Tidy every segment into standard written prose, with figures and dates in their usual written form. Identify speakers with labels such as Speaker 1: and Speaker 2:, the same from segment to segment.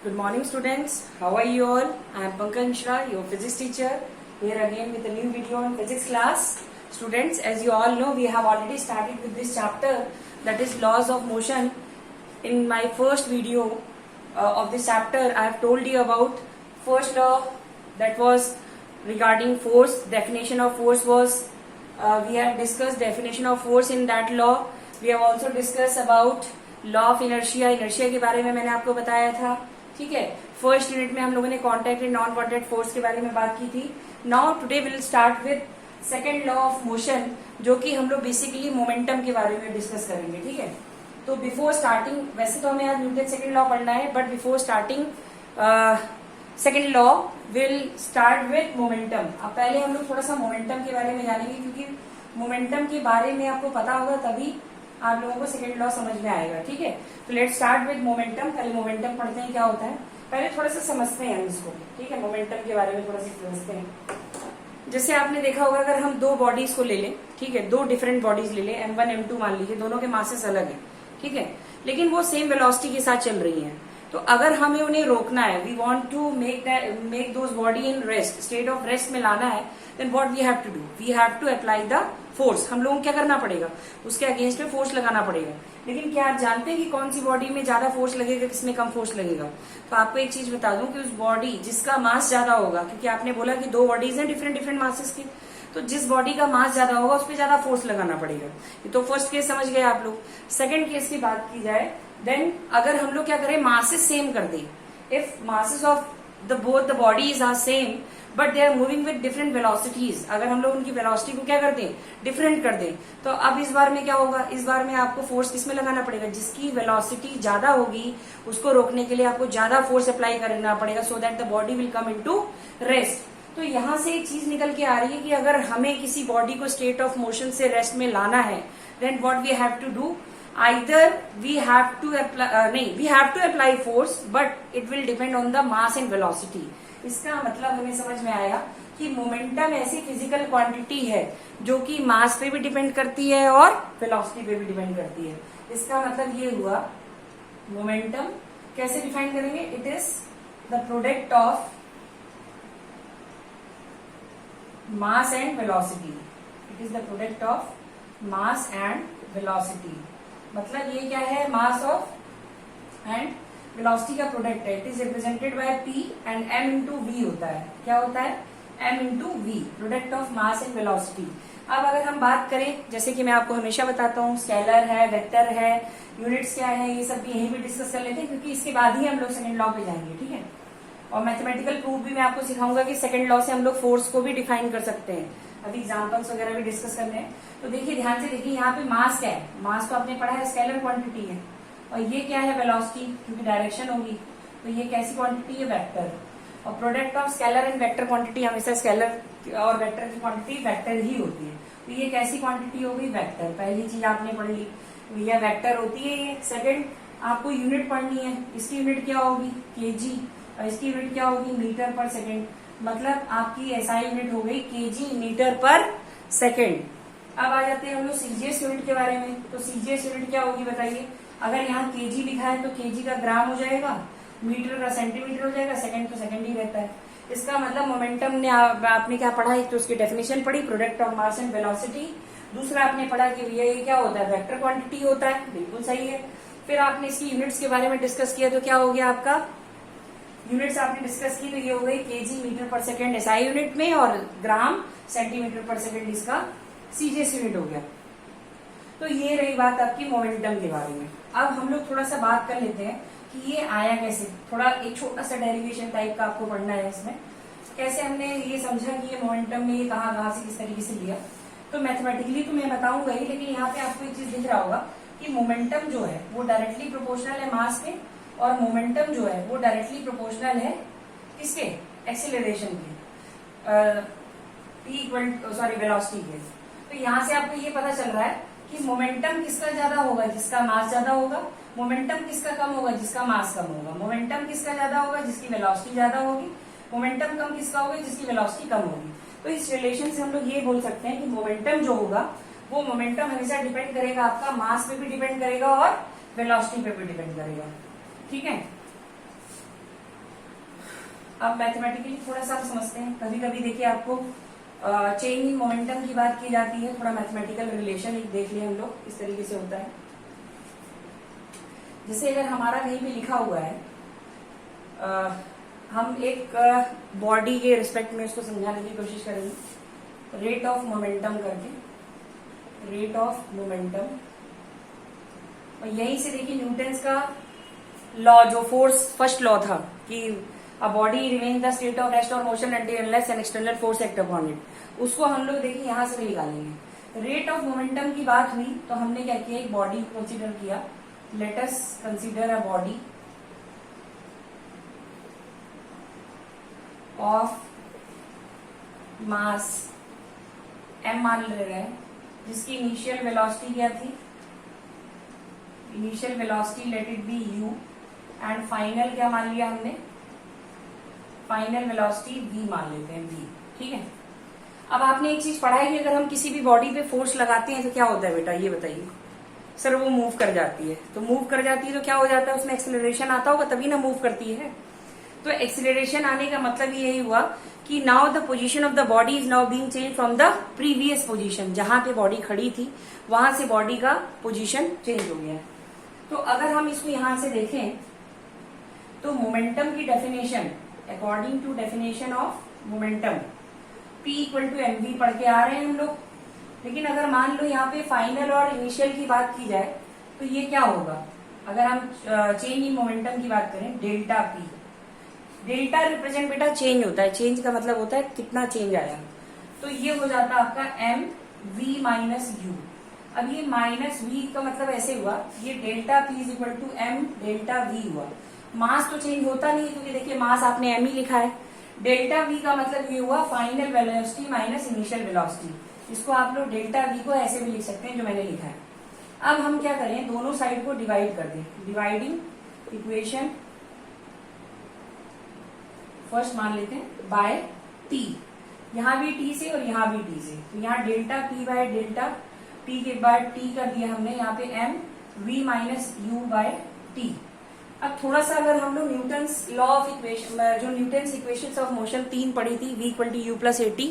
Speaker 1: Good morning, students. How are you all? I am Pankaj Mishra, your physics teacher, here again with a new video on physics class. Students, as you all know, we have already started with this chapter, that is laws of motion. In my first video of this chapter, I have told you about first law, that was regarding force. Definition of force was, we have discussed definition of force in that law. We have also discussed about law of inertia के बारे में मैंने आपको बताया था. ठीक है, first unit में हम लोगों ने contact and non contact force के बारे में बात की थी. Now today will start with second law of motion, जो कि हम लोग बेसिकली मोमेंटम के बारे में डिस्कस करेंगे. ठीक है, तो बिफोर स्टार्टिंग, वैसे तो हमें आज न्यूटन सेकंड लॉ पढ़ना है, but before starting second law will start with momentum. अब पहले हम लोग थोड़ा सा मोमेंटम के बारे में जानेंगे, क्योंकि मोमेंटम के बारे में आपको पता होगा तभी आप लोगों को सेकंड लॉ समझ में आएगा. ठीक है, तो लेट्स स्टार्ट विद मोमेंटम. पहले मोमेंटम पढ़ते हैं क्या होता है, पहले थोड़ा सा समझते हैं हम इसको. ठीक है, मोमेंटम के बारे में थोड़ा सा समझते हैं. जैसे आपने देखा होगा, अगर हम दो बॉडीज को ले लें, ठीक है, दो डिफरेंट बॉडीज ले लें, M1 M2 मान लीजिए, दोनों के मासेस अलग है. ठीक है, लेकिन वो सेम वेलोसिटी के साथ चल रही है. तो अगर हमें उन्हें रोकना है, we want to make those body in rest, state of rest में लाना है, then what we have to do, we have to apply the force. हम लोगों को क्या करना पड़ेगा, उसके अगेंस्ट में फोर्स लगाना पड़ेगा. लेकिन क्या आप जानते हैं कि कौन सी बॉडी में ज्यादा फोर्स लगेगा, किसमें कम फोर्स लगेगा? तो आपको एक चीज बता दूं कि उस बॉडी जिसका मास ज्यादा होगा, क्योंकि आपने बोला कि दो बॉडीज हैं डिफरेंट मासेस की, तो जिस बॉडी का मास ज्यादा होगा उस पर ज्यादा फोर्स लगाना पड़ेगा. ये तो फर्स्ट केस समझ गए आप लोग. सेकेंड केस की बात की जाए, देन अगर हम लोग क्या करें, मासेस सेम कर दें, if masses of both the bodies are same but they are moving with different velocities, अगर हम लोग उनकी वेलोसिटी को क्या कर दें, डिफरेंट कर दें, तो अब इस बार में क्या होगा, इस बार में आपको फोर्स किसमें लगाना पड़ेगा, जिसकी वेलोसिटी ज्यादा होगी उसको रोकने के लिए आपको ज्यादा फोर्स अप्लाई करना पड़ेगा, so that the body will come into rest. तो यहां से एक चीज निकल के आ रही है कि अगर हमें किसी बॉडी को स्टेट ऑफ मोशन से रेस्ट में लाना है, then what we have to do, either we have to apply force, but it will depend on the mass and velocity. इसका मतलब हमें समझ में आया कि मोमेंटम ऐसी फिजिकल क्वांटिटी है जो कि मास पे भी डिपेंड करती है और वेलोसिटी पे भी डिपेंड करती है. इसका मतलब ये हुआ, मोमेंटम कैसे डिफाइन करेंगे, it is the product of mass and velocity. It is the product of mass and velocity. मतलब ये क्या है, मास ऑफ एंड वेलोसिटी का प्रोडक्ट है. It is represented by P and M into V होता है. क्या होता है, M into V, product of mass and velocity. अब अगर हम बात करें, जैसे कि मैं आपको हमेशा बताता हूँ, स्केलर है, वेक्टर है, यूनिट्स क्या है, ये सब भी यहीं भी डिस्कस कर लेते हैं, क्योंकि इसके बाद ही हम लोग सेकंड लॉ पे जाएंगे. ठीक है, और मैथमेटिकल प्रूफ भी मैं आपको सिखाऊंगा कि सेकंड लॉ से हम लोग फोर्स को भी डिफाइन कर सकते हैं. अभी एग्जाम्पल्स वगैरह भी डिस्कस करने हैं. तो देखिए, ध्यान से देखिए, यहाँ पे मास क्या है, मास तो आपने पढ़ा है स्केलर क्वांटिटी है, और ये क्या है, वेलोसिटी, क्योंकि डायरेक्शन होगी, तो ये कैसी क्वांटिटी है, वेक्टर. और product of scalar and vector quantity, हमेशा स्केलर और वेक्टर की क्वांटिटी वेक्टर ही होती है. तो ये कैसी क्वांटिटी होगी, वेक्टर. पहली चीज आपने पढ़ ली, ये वेक्टर होती है ये. सेकेंड, आपको यूनिट पढ़नी है, इसकी यूनिट क्या होगी, केजी, और इसकी यूनिट क्या होगी, मीटर पर सेकेंड. मतलब आपकी एसआई यूनिट हो गई केजी मीटर पर सेकेंड. अब आ जाते हैं हम लोग सीजीएस यूनिट के बारे में. तो सीजीएस यूनिट क्या होगी बताइए. अगर यहाँ केजी लिखा है तो केजी का ग्राम हो जाएगा, मीटर का सेंटीमीटर हो जाएगा, सेकंड तो सेकंड ही रहता है. इसका मतलब मोमेंटम ने आपने क्या पढ़ा, एक तो उसकी डेफिनेशन पढ़ी, product of mass and velocity. दूसरा आपने पढ़ा कि भैया ये क्या होता है, वेक्टर क्वांटिटी होता है. बिल्कुल सही है. फिर आपने इसकी यूनिट्स के बारे में डिस्कस किया, तो क्या हो गया आपका, यूनिट्स आपने डिस्कस की, तो ये हो गई केजी मीटर पर सेकेंड एसआई यूनिट में, और ग्राम सेंटीमीटर पर सेकेंड इसका सीजीएस यूनिट हो गया. तो ये रही बात आपकी मोमेंटम के बारे में. अब हम लोग थोड़ा सा बात कर लेते हैं कि ये आया कैसे. थोड़ा एक छोटा सा डेरिवेशन टाइप का आपको पढ़ना है इसमें, कैसे हमने ये समझा कि ये मोमेंटम में ये कहाँ से किस तरीके से लिया. तो मैथमेटिकली तो मैं बताऊंगा ही, लेकिन यहाँ पे आपको एक चीज दिख रहा होगा कि मोमेंटम जो है वो डायरेक्टली प्रोपोर्शनल है मास पे, और मोमेंटम जो है वो डायरेक्टली प्रोपोर्शनल है किसके, एक्सीलरेशन के, वेलोसिटी के. तो यहाँ से आपको ये पता चल रहा है कि मोमेंटम किसका ज्यादा होगा, जिसका मास ज्यादा होगा. मोमेंटम किसका कम होगा, जिसका मास कम होगा. मोमेंटम किसका ज्यादा होगा, जिसकी वेलोसिटी ज्यादा होगी. मोमेंटम कम किसका होगा, जिसकी वेलोसिटी कम होगी. तो इस रिलेशन से हम लोग ये बोल सकते हैं कि मोमेंटम जो होगा वो मोमेंटम हमेशा डिपेंड करेगा, आपका मास पे भी डिपेंड करेगा और वेलोसिटी पे भी डिपेंड करेगा. ठीक है, अब मैथमेटिकली थोड़ा सा हम समझते हैं। कभी कभी देखिए आपको चेंज इन मोमेंटम की बात की जाती है, थोड़ा मैथमेटिकल रिलेशन एक देख लिया हम लोग इस तरीके से होता है। जैसे अगर हमारा कहीं पे लिखा हुआ है, हम एक बॉडी के रिस्पेक्ट में इसको समझाने की कोशिश करेंगे, रेट ऑफ मोमेंटम करके, रेट ऑफ मोमेंटम। और यहीं से देखिए न्यूटन्स का लॉ, जो फोर्स फर्स्ट लॉ था कि a body remain the state of rest or motion unless an external force act upon it, उसको हम लोग देखिए यहां से भी निकालेंगे। रेट ऑफ मोमेंटम की बात हुई तो हमने क्या किया, एक बॉडी को कंसिडर किया। Let us consider a body of mass m मान ले रहे हैं, जिसकी इनिशियल वेलोसिटी क्या थी, initial velocity let it be u, and final क्या मान लिया हमने, फाइनल वेलोसिटी v मान लेते हैं, v। ठीक है। अब आपने एक चीज पढ़ा है कि अगर हम किसी भी बॉडी पे फोर्स लगाते हैं तो क्या होता है बेटा, ये बताइए। सर वो मूव कर जाती है, तो मूव कर जाती है तो क्या हो जाता है, उसमें एक्सेलरेशन आता होगा तभी ना मूव करती है। तो एक्सेलरेशन आने का मतलब यही हुआ कि now the position of the body is now being change from the previous position, जहां पे बॉडी खड़ी थी वहां से बॉडी का पोजीशन चेंज हो गया है। तो अगर हम इसको यहां से देखें तो मोमेंटम की definition, according to definition of momentum, P equal to mv पढ़ के आ रहे हैं हम लोग। लेकिन अगर मान लो यहाँ पे फाइनल और इनिशियल की बात की जाए तो ये क्या होगा, अगर हम चेंज इन मोमेंटम की बात करें, डेल्टा P, डेल्टा रिप्रेजेंट बेटा चेंज होता है, चेंज का मतलब होता है कितना चेंज आया, तो ये हो जाता है आपका m v माइनस यू। अब ये माइनस v का मतलब ऐसे हुआ, ये delta P is equal to m delta v हुआ। मास तो चेंज होता नहीं क्योंकि देखिए मास आपने m ही लिखा है। डेल्टा v का मतलब ये हुआ final velocity minus initial velocity. इसको आप लोग डेल्टा v को ऐसे भी लिख सकते हैं जो मैंने लिखा है। अब हम क्या करें, दोनों साइड को डिवाइड कर दें, डिवाइडिंग इक्वेशन फर्स्ट मान लेते हैं बाय t, यहां भी t से और यहां भी t से, तो यहाँ delta p by delta t के बाद t कर दिया हमने यहाँ पे m v minus u by t। अब थोड़ा सा अगर हम लोग न्यूटन्स लॉ ऑफ इक्वेशन, जो न्यूटन्स इक्वेशंस ऑफ मोशन 3 पढ़ी थी, v equal to u plus a t,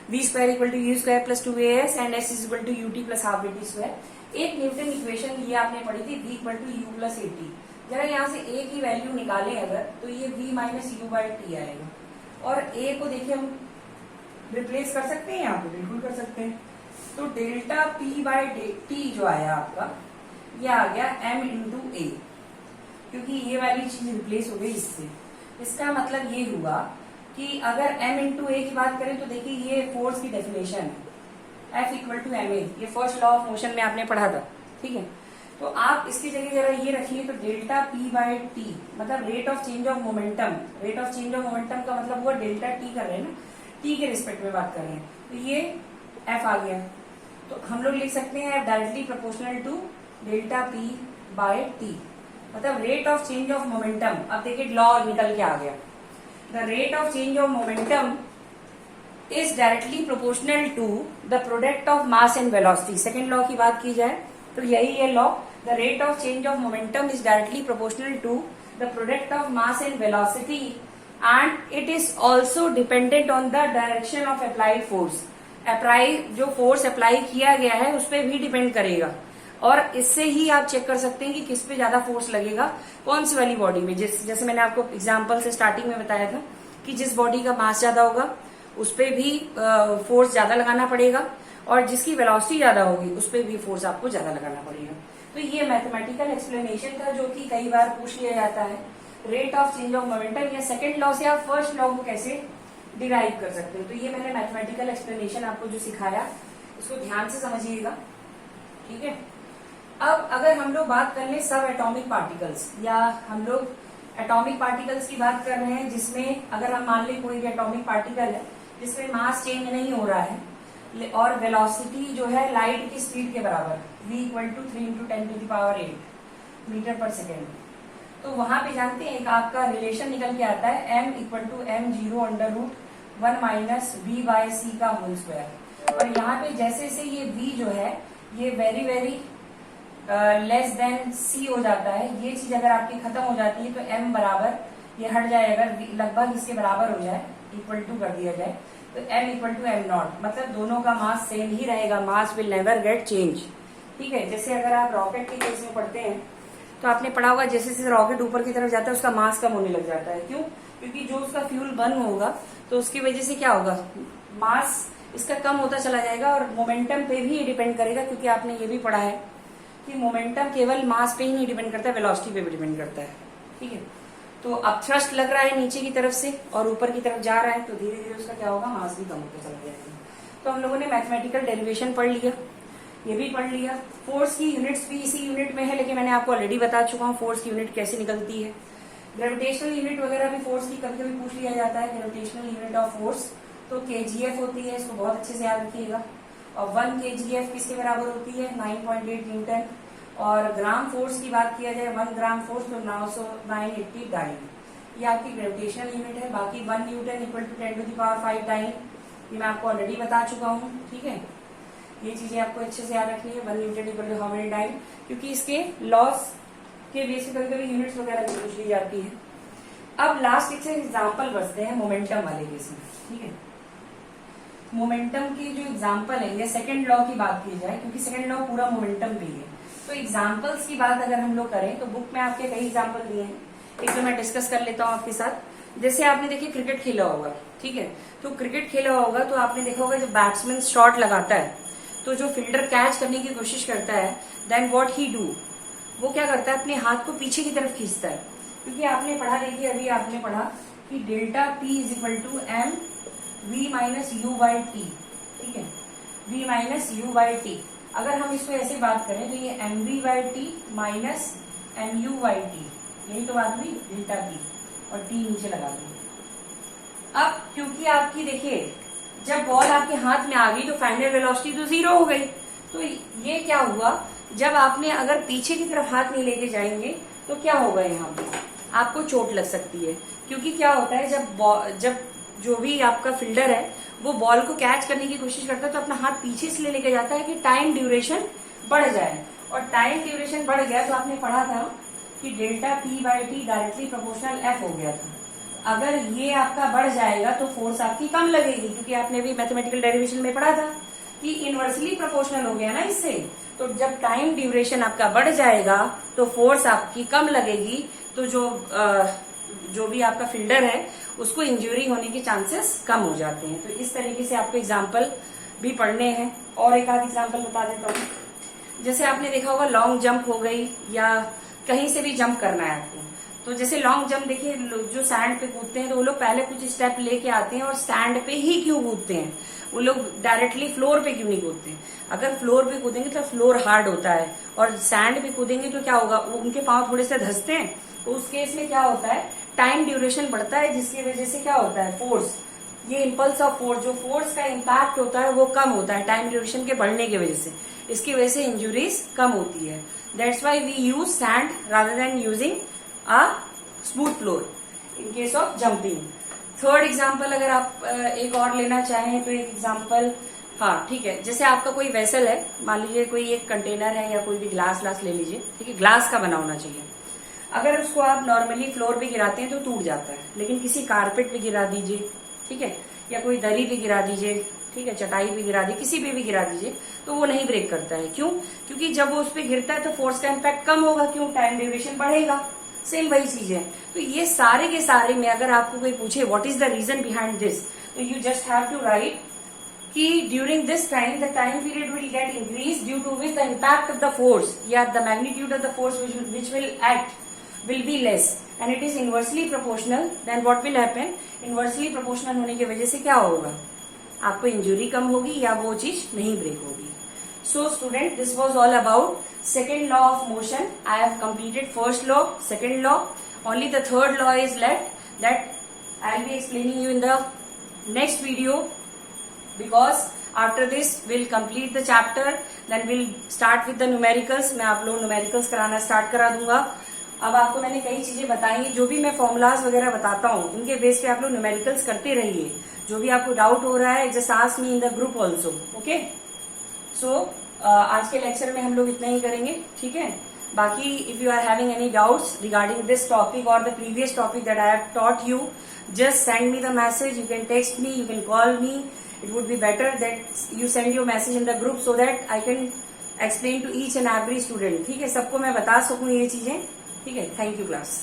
Speaker 1: v square equal to u square plus 2as and s is equal to u t plus half a t square. एक Newton equation ये आपने पढ़ी थी, v equal to u plus a t. जरा यहाँ से a की value निकालें अगर, तो ये v minus u by T आएगा, और a को देखिए हम रिप्लेस कर सकते हैं यहाँ पे, बिल्कुल कर सकते हैं। तो डेल्टा p बाई टी जो आया आपका, ये आ गया m इंटू ए, क्योंकि ये वाली चीज रिप्लेस हो गई इससे। इसका मतलब ये हुआ कि अगर m इंटू ए की बात करें तो देखिए ये फोर्स की डेफिनेशन है, F equal to m a, ये फर्स्ट लॉ ऑफ मोशन में आपने पढ़ा था। ठीक है, तो आप इसकी जगह जरा ये रखिए, तो डेल्टा p बाय टी मतलब rate of change of momentum, rate of change of momentum का मतलब हुआ डेल्टा t कर रहे हैं ना, t के रिस्पेक्ट में बात कर रहे हैं, तो ये F आ गया। तो हम लोग लिख सकते हैं directly proportional to delta p by T, मतलब rate of change of momentum. अब देखिए लॉ निकल के आ गया, the rate of change of momentum is directly proportional to the product of mass and velocity. Second law की बात की जाए तो यही है law, the rate of change of momentum is directly proportional to the product of mass and velocity and it is also dependent on the direction of applied force. Apply जो force apply किया गया है उस पर भी depend करेगा, और इससे ही आप चेक कर सकते हैं कि किस पे ज्यादा फोर्स लगेगा, कौन सी वाली बॉडी में। जैसे मैंने आपको एग्जांपल से स्टार्टिंग में बताया था कि जिस बॉडी का मास ज्यादा होगा उस पे भी फोर्स ज्यादा लगाना पड़ेगा, और जिसकी वेलोसिटी ज्यादा होगी उस पे भी फोर्स आपको ज्यादा लगाना पड़ेगा। तो ये मैथमेटिकल एक्सप्लेनेशन था जो कि कई बार पूछ लिया जाता है, rate of change of momentum या सेकेंड लॉ से आप फर्स्ट लॉ को कैसे डिराइव कर सकते हो। तो ये मैंने मैथमेटिकल एक्सप्लेनेशन आपको जो सिखाया इसको ध्यान से समझिएगा। ठीक है, अब अगर हम लोग बात कर लें सब एटॉमिक पार्टिकल्स, या हम लोग एटॉमिक पार्टिकल्स की बात कर रहे हैं, जिसमें अगर हम मान लें कोई भी एटॉमिक पार्टिकल है जिसमें मास चेंज नहीं हो रहा है और वेलोसिटी जो है लाइट की स्पीड के बराबर, v equal to 3 into 10⁸ metre पर सेकेंड, तो वहां पे जानते हैं एक आपका रिलेशन निकल के आता है m equal to m0 √1 minus v by c का होल स्क्वायर। और यहाँ पे जैसे से ये v जो है ये very very less than c हो जाता है, ये चीज अगर आपकी खत्म हो जाती है तो m बराबर ये हट जाए, अगर लगभग इसके बराबर हो जाए, इक्वल टू कर दिया जाए, तो m equal to m not, मतलब दोनों का मास सेम ही रहेगा, mass will never get change. ठीक है, जैसे अगर आप रॉकेट के केस में पढ़ते हैं तो आपने पढ़ा होगा जैसे जैसे रॉकेट ऊपर की तरफ जाता है उसका मास कम होने लग जाता है। क्यों? क्योंकि जो उसका फ्यूल बर्न होगा तो उसकी वजह से क्या होगा, मास इसका कम होता चला जाएगा, और मोमेंटम पे भी डिपेंड करेगा, क्योंकि आपने ये भी पढ़ा है कि मोमेंटम केवल मास पे ही नहीं डिपेंड करता है, वेलोसिटी पे भी डिपेंड करता है। ठीक है, तो अब थ्रस्ट लग रहा है नीचे की तरफ से और ऊपर की तरफ जा रहा है, तो धीरे धीरे उसका क्या होगा, मास भी कम होता चला जाएगा। तो हम लोगों ने मैथमेटिकल डेरिवेशन पढ़ लिया, ये भी पढ़ लिया। फोर्स की यूनिट्स भी इसी यूनिट में है, लेकिन मैंने आपको ऑलरेडी बता चुका हूँ फोर्स की यूनिट कैसे निकलती है। ग्रेविटेशनल यूनिट वगैरह भी फोर्स की कभी कभी पूछ लिया जाता है। ग्रेविटेशनल यूनिट ऑफ फोर्स तो kgf होती है, इसको बहुत अच्छे से याद रखिएगा। और 1 kgf किसके बराबर होती है, 9.8 न्यूटन। और ग्राम फोर्स की बात किया जाए, 1 ग्राम फोर्स तो 980 डाइन, ये आपकी ग्रेविटेशनल यूनिट है। बाकी 1 न्यूटन इक्वल टू 10⁵ डाइन, ये मैं आपको ऑलरेडी बता चुका हूँ। ठीक है, ये चीजें आपको अच्छे से याद रखनी है। 1 newton equal to how many dyne, क्योंकि इसके लॉस के बेस पे कभी कभी यूनिट्स वगैरह भी पूछ ली जाती है। अब लास्ट एक से एग्जाम्पल बचते हैं मोमेंटम वाले केस में। ठीक है, मोमेंटम की जो एग्जाम्पल है, या सेकंड लॉ की बात की जाए, क्योंकि सेकंड लॉ पूरा मोमेंटम पे है, तो एग्जाम्पल्स की बात अगर हम लोग करें तो बुक में आपके कई एग्जाम्पल दिए हैं, एक तो मैं डिस्कस कर लेता हूँ आपके साथ। जैसे आपने देखिए क्रिकेट खेला होगा, ठीक है, तो क्रिकेट खेला होगा तो आपने देखा होगा जब बैट्समैन शॉट लगाता है तो जो फील्डर कैच करने की कोशिश करता है, देन व्हाट ही डू, वो क्या करता है, अपने हाथ को पीछे की तरफ खींचता है। क्योंकि आपने पढ़ा, देखिए अभी आपने पढ़ा कि delta p is equal to m v minus u by t. ठीक है, v minus u by t, अगर हम इसको ऐसे बात करें तो ये m v by t minus m u by t, यही तो बात हुई, डेल्टा पी, और टी नीचे लगा देंगे। अब क्योंकि आपकी देखिए जब बॉल आपके हाथ में आ गई तो फाइनल वेलोसिटी तो 0 हो गई, तो ये क्या हुआ, जब आपने अगर पीछे की तरफ हाथ नहीं लेके जाएंगे तो क्या होगा, यहाँ पे आपको चोट लग सकती है। क्योंकि क्या होता है, जब जो भी आपका फील्डर है वो बॉल को कैच करने की कोशिश करता है तो अपना हाथ पीछे इसलिए लेके जाता है कि टाइम ड्यूरेशन बढ़ जाए, और टाइम ड्यूरेशन बढ़ गया तो आपने पढ़ा था कि delta P by T directly proportional F हो गया था। अगर ये आपका बढ़ जाएगा तो फोर्स आपकी कम लगेगी, क्योंकि आपने भी मैथमेटिकल डेरिवेशन में पढ़ा था कि इनवर्सली प्रोपोर्शनल हो गया ना इससे। तो जब टाइम ड्यूरेशन आपका बढ़ जाएगा तो फोर्स आपकी कम लगेगी, तो जो भी आपका फील्डर है उसको इंजरी होने के चांसेस कम हो जाते हैं। तो इस तरीके से आपको एग्जाम्पल भी पढ़ने हैं। और एक आध एग्जाम्पल बता देता हूँ। जैसे आपने देखा होगा लॉन्ग जंप हो गई, या कहीं से भी जंप करना है आपको, तो जैसे लॉन्ग जंप देखिए, जो सैंड पे कूदते हैं तो वो लोग पहले कुछ स्टेप लेके आते हैं, और सैंड पे ही क्यों कूदते हैं, वो लोग डायरेक्टली फ्लोर पे क्यों नहीं कूदते। अगर फ्लोर पे कूदेंगे तो फ्लोर हार्ड होता है, और सैंड पे कूदेंगे तो क्या होगा, उनके पांव थोड़े से धंसते हैं, तो उस केस में क्या होता है, टाइम ड्यूरेशन बढ़ता है, जिसकी वजह से क्या होता है, फोर्स, ये इम्पल्स ऑफ फोर्स, जो फोर्स का इम्पैक्ट होता है वो कम होता है टाइम ड्यूरेशन के बढ़ने की वजह से। इसकी वजह से इंजुरीज कम होती है। That's why we use sand rather than using a smooth floor in case of jumping. Third example अगर आप एक और लेना चाहें तो एक एग्जाम्पल, हाँ ठीक है, जैसे आपका कोई वेसल है, मान लीजिए कोई एक कंटेनर है या कोई भी ग्लास ले लीजिए, ठीक है, ग्लास का बना होना चाहिए। अगर उसको आप नॉर्मली फ्लोर पे गिराते हैं तो टूट जाता है, लेकिन किसी कारपेट पे गिरा दीजिए, ठीक है, या कोई दरी पे गिरा दीजिए, ठीक है, चटाई पे गिरा दीजिए, किसी पे भी गिरा दीजिए, तो वो नहीं ब्रेक करता है। क्यों? क्योंकि जब वो उस पर गिरता है तो फोर्स का इम्पैक्ट कम होगा, क्यों, टाइम ड्यूरेशन बढ़ेगा। सेम वही चीज है। तो ये सारे के सारे में अगर आपको कोई पूछे what is the reason behind this, तो you just have to write कि during this time the time period will get increase due to which the impact of the force या the magnitude of the force which will act will be less and it is inversely proportional. Then what will happen, inversely proportional होने की वजह से क्या होगा, आपको injury कम होगी या वो चीज नहीं ब्रेक होगी। So student, this was all about second law of motion. I have completed first law, second law. Only the third law is left that I'll be explaining you in the next video, because after this we'll complete the chapter. Then we'll start with the numericals. मैं आप लोग numericals कराना start करा दूंगा। अब आपको मैंने कई चीजें बताई, जो भी मैं फॉर्मूलाज वगैरह बताता हूँ उनके बेस पे आप लोग न्यूमेरिकल्स करते रहिए। जो भी आपको डाउट हो रहा है just ask me in the group also, okay. So आज के लेक्चर में हम लोग इतना ही करेंगे, ठीक है। Baki, if you are having any doubts regarding this topic or the previous topic that I have taught you, just send me the message. You can text me, you can call me. It would be better that you send your message in the group so that I can explain to each and every student. ठीक है, सबको मैं बता सकूं ये चीजें. ठीक है, थैंक यू क्लास.